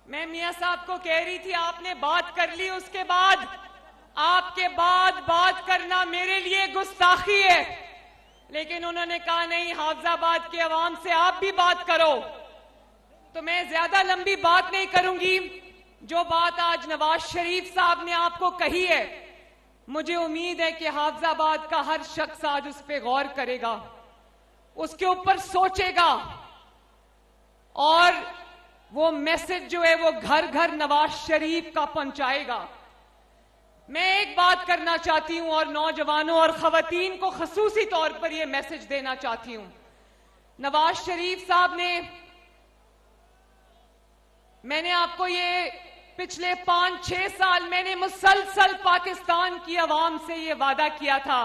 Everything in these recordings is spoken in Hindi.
मैं मियां साहब को कह रही थी आपने बात कर ली, उसके बाद आपके बाद बात करना मेरे लिए गुस्ताखी है, लेकिन उन्होंने कहा नहीं, हाफिजाबाद के अवाम से आप भी बात करो। तो मैं ज्यादा लंबी बात नहीं करूंगी। जो बात आज नवाज शरीफ साहब ने आपको कही है, मुझे उम्मीद है कि हाफिजाबाद का हर शख्स आज उस पर गौर करेगा, उसके ऊपर सोचेगा और वो मैसेज जो है वो घर घर नवाज शरीफ का पहुंचाएगा। मैं एक बात करना चाहती हूं और नौजवानों और खवातीन को खसूसी तौर पर यह मैसेज देना चाहती हूं। नवाज शरीफ साहब ने, मैंने आपको ये पिछले 5-6 साल मैंने मुसलसल पाकिस्तान की आवाम से ये वादा किया था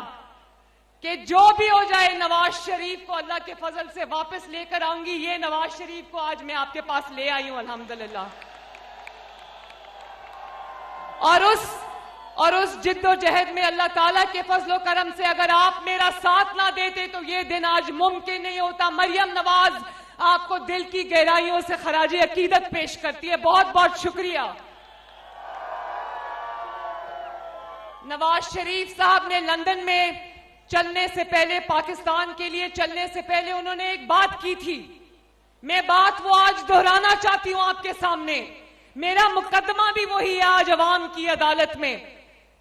कि जो भी हो जाए नवाज शरीफ को अल्लाह के फजल से वापस लेकर आऊंगी। ये नवाज शरीफ को आज मैं आपके पास ले आई हूं अल्हम्दुलिल्लाह। और उस जिद्दोजहद में अल्लाह ताला के फजलो करम से अगर आप मेरा साथ ना देते तो ये दिन आज मुमकिन नहीं होता। मरियम नवाज आपको दिल की गहराइयों से खराजे अकीदत पेश करती है। बहुत बहुत शुक्रिया। नवाज शरीफ साहब ने लंदन में चलने से पहले, पाकिस्तान के लिए चलने से पहले उन्होंने एक बात की थी। मैं बात वो आज दोहराना चाहती हूं आपके सामने। मेरा मुकदमा भी वही है आज अवाम की अदालत में।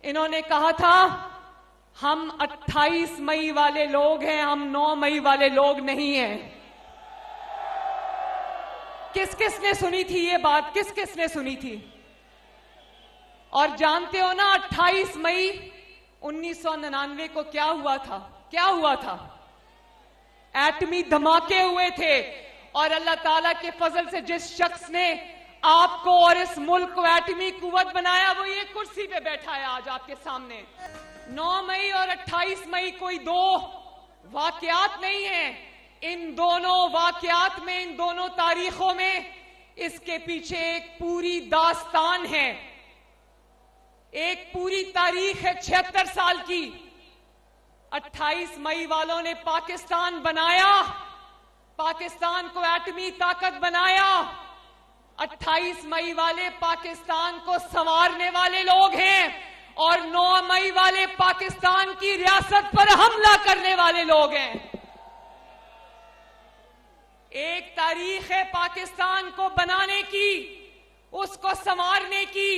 इन्होंने कहा था हम 28 मई वाले लोग हैं, हम 9 मई वाले लोग नहीं हैं। किस किस ने सुनी थी ये बात? किस किस ने सुनी थी? और जानते हो ना 28 मई 1999 को क्या हुआ था? क्या हुआ था? एटमी धमाके हुए थे। और अल्लाह ताला के फजल से जिस शख्स ने आपको और इस मुल्क को एटमी कुव्वत बनाया वो ये कुर्सी पे बैठा है आज आपके सामने। 9 मई और 28 मई कोई दो वाकयात नहीं है। इन दोनों वाकयात में, इन दोनों तारीखों में इसके पीछे एक पूरी दास्तान है, एक पूरी तारीख है 76 साल की। 28 मई वालों ने पाकिस्तान बनाया, पाकिस्तान को एटमी ताकत बनाया। 28 मई वाले पाकिस्तान को संवारने वाले लोग हैं और 9 मई वाले पाकिस्तान की रियासत पर हमला करने वाले लोग हैं। एक तारीख है पाकिस्तान को बनाने की, उसको संवारने की।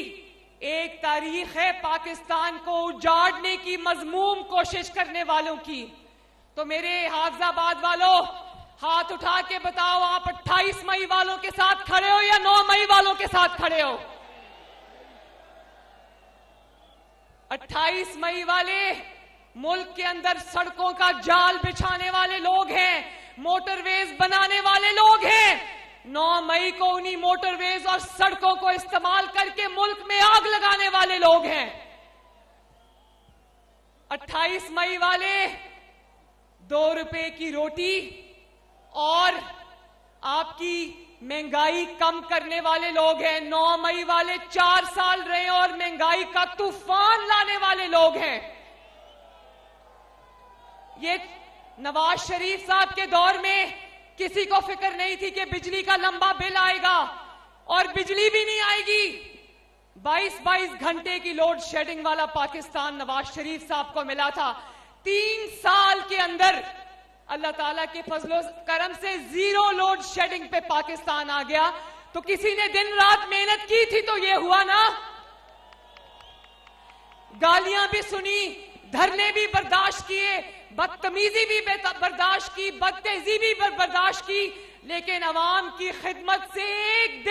एक तारीख है पाकिस्तान को उजाड़ने की मजमूम कोशिश करने वालों की। तो मेरे हाफिजाबाद वालों, हाथ उठा के बताओ आप 28 मई वालों के साथ खड़े हो या 9 मई वालों के साथ खड़े हो? 28 मई वाले मुल्क के अंदर सड़कों का जाल बिछाने वाले लोग हैं, मोटरवेज बनाने वाले लोग हैं। 9 मई को उन्हीं मोटरवेज और सड़कों को इस्तेमाल करके मुल्क में आग लगाने वाले लोग हैं। 28 मई वाले 2 रुपए की रोटी और आपकी महंगाई कम करने वाले लोग हैं। 9 मई वाले 4 साल रहे और महंगाई का तूफान लाने वाले लोग हैं। ये नवाज शरीफ साहब के दौर में किसी को फिक्र नहीं थी कि बिजली का लंबा बिल आएगा, और बिजली भी नहीं आएगी। 22-22 घंटे की लोड शेडिंग वाला पाकिस्तान नवाज शरीफ साहब को मिला था। 3 साल के अंदर अल्लाह ताला के फजलो करम से 0 लोड शेडिंग पे पाकिस्तान आ गया। तो किसी ने दिन रात मेहनत की थी तो ये हुआ ना। गालियां भी सुनी, धरने भी बर्दाश्त किए, बदतमीजी भी बर्दाश्त की, बदतेजी भी बर्दाश्त की, लेकिन अवाम की खिदमत से एक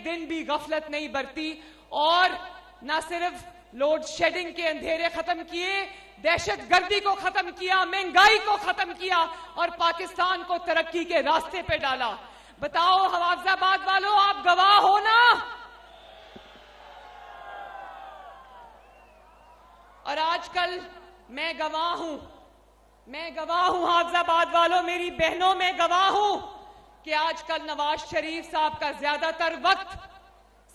दिन भी गफलत नहीं बरती। और न सिर्फ लोड शेडिंग के अंधेरे खत्म किए, दहशतगर्दी को खत्म किया, महंगाई को खत्म किया और पाकिस्तान को तरक्की के रास्ते पे डाला। बताओ हाफिजाबाद वालों, आप गवाह हो ना। और आजकल मैं गवाह हूं हाफिजाबाद वालों, मेरी बहनों, मैं गवाह हूं कि आजकल नवाज शरीफ साहब का ज्यादातर वक्त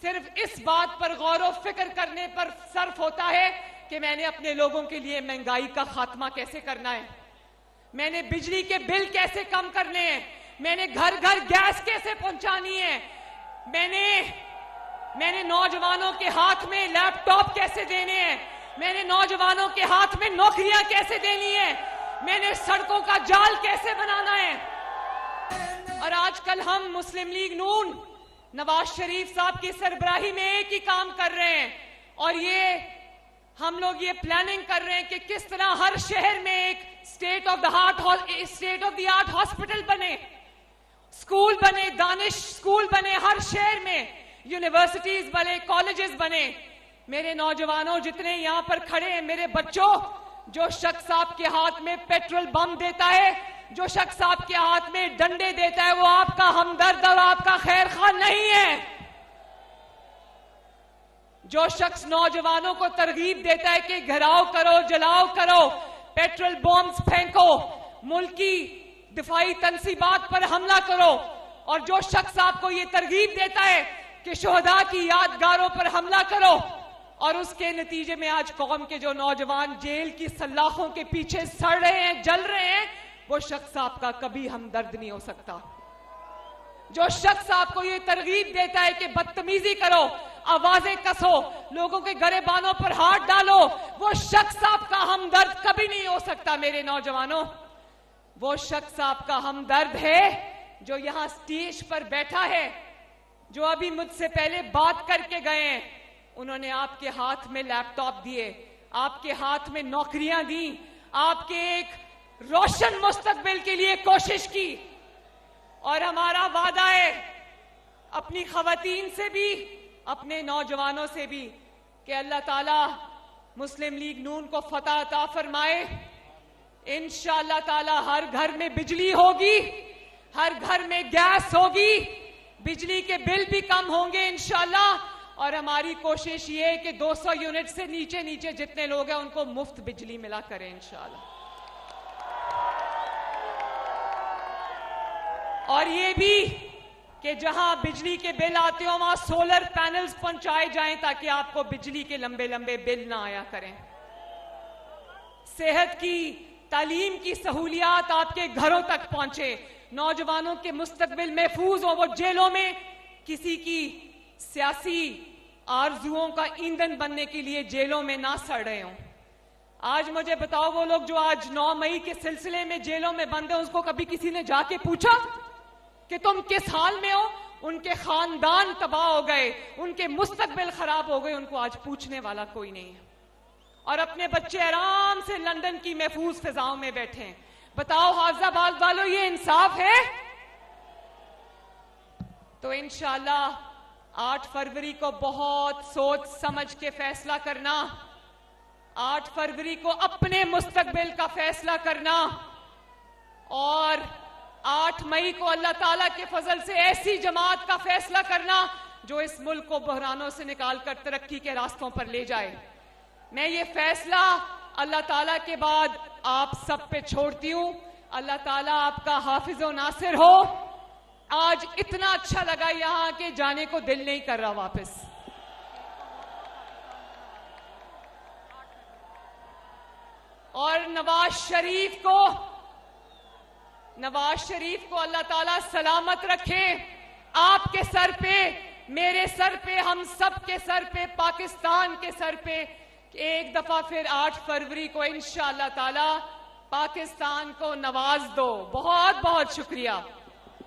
सिर्फ इस बात पर गौर व फिक्र करने पर सर्फ होता है कि मैंने अपने लोगों के लिए महंगाई का खात्मा कैसे करना है, मैंने बिजली के बिल कैसे कम करने हैं, मैंने घर घर गैस कैसे पहुंचानी है, मैंने नौजवानों के हाथ में लैपटॉप कैसे देने हैं, मैंने नौजवानों के हाथ में नौकरियां कैसे देनी है, मैंने सड़कों का जाल कैसे बनाना है। और आजकल हम मुस्लिम लीग नून नवाज शरीफ साहब की सरबराही में एक ही काम कर रहे हैं, और हम लोग ये प्लानिंग कर रहे हैं कि किस तरह हर शहर में एक state of the art hospital बने, स्कूल बने, दानिश स्कूल बने, हर शहर में यूनिवर्सिटीज बने, कॉलेजेस बने। मेरे नौजवानों जितने यहां पर खड़े हैं, मेरे बच्चों, जो शख्स आपके हाथ में पेट्रोल बम देता है, जो शख्स आपके हाथ में डंडे देता है, वो आपका हमदर्द और आपका खैर खा नहीं है। जो शख्स नौजवानों को तरगीब देता है कि घिराव करो, जलाओ करो, पेट्रोल बॉम्ब्स फेंको, मुल्क की दिफाई तंसीबात पर हमला करो, और जो शख्स आपको ये तरगीब देता है कि शोहदा की यादगारों पर हमला करो, और उसके नतीजे में आज कौम के जो नौजवान जेल की सलाखों के पीछे सड़ रहे हैं, जल रहे हैं, वो शख्स आपका कभी हमदर्द नहीं हो सकता। जो शख्स आपको ये तरगीब देता है कि बदतमीजी करो, आवाजें कसो, लोगों के गरेबानों पर हाथ डालो, वो शख्स आपका हमदर्द कभी नहीं हो सकता। मेरे नौजवानों, वो शख्स आपका हमदर्द है जो यहां स्टेज पर बैठा है, जो अभी मुझसे पहले बात करके गए हैं। उन्होंने आपके हाथ में लैपटॉप दिए, आपके हाथ में नौकरियां दी, आपके एक रोशन मुस्तकबिल के लिए कोशिश की। और हमारा वादा है अपनी खवातीन से भी, अपने नौजवानों से भी, कि अल्लाह ताला मुस्लिम लीग नून को फतह अता फरमाए। इंशाअल्लाह ताला हर घर में बिजली होगी, हर घर में गैस होगी, बिजली के बिल भी कम होंगे इंशाअल्लाह। और हमारी कोशिश ये है कि 200 यूनिट से नीचे नीचे जितने लोग हैं उनको मुफ्त बिजली मिला करें इंशाअल्लाह। और ये भी कि जहां बिजली के बिल आते हो वहां सोलर पैनल्स पहुंचाए जाएं ताकि आपको बिजली के लंबे लंबे बिल ना आया करें। सेहत की, तालीम की सहूलियात आपके घरों तक पहुंचे, नौजवानों के मुस्तकबिल महफूज हो, वो जेलों में किसी की सियासी आरजुओं का ईंधन बनने के लिए जेलों में ना सड़ रहे हों। आज मुझे बताओ, वो लोग जो आज 9 मई के सिलसिले में जेलों में बंद हैं, उसको कभी किसी ने जाके पूछा कि तुम किस हाल में हो? उनके खानदान तबाह हो गए, उनके मुस्तकबिल खराब हो गए, उनको आज पूछने वाला कोई नहीं है। और अपने बच्चे आराम से लंदन की महफूज फिजाओं में बैठे हैं। बताओ हाफिजाबाद वालों, ये इंसाफ है? तो इंशाअल्लाह 8 फरवरी को बहुत सोच समझ के फैसला करना, 8 फरवरी को अपने मुस्तकबिल का फैसला करना, और 8 मई को अल्लाह ताला के फजल से ऐसी जमात का फैसला करना जो इस मुल्क को बहरानों से निकालकर तरक्की के रास्तों पर ले जाए। मैं ये फैसला अल्लाह ताला के बाद आप सब पे छोड़ती हूं। अल्लाह ताला आपका हाफिज और नासिर हो। आज इतना अच्छा लगा यहां के जाने को दिल नहीं कर रहा वापस। और नवाज शरीफ को अल्लाह ताला सलामत रखे। आपके सर पे, मेरे सर पे, हम सब के सर पे, पाकिस्तान के सर पे एक दफा फिर 8 फरवरी को इंशाअल्लाह ताला पाकिस्तान को नवाज दो। बहुत बहुत शुक्रिया।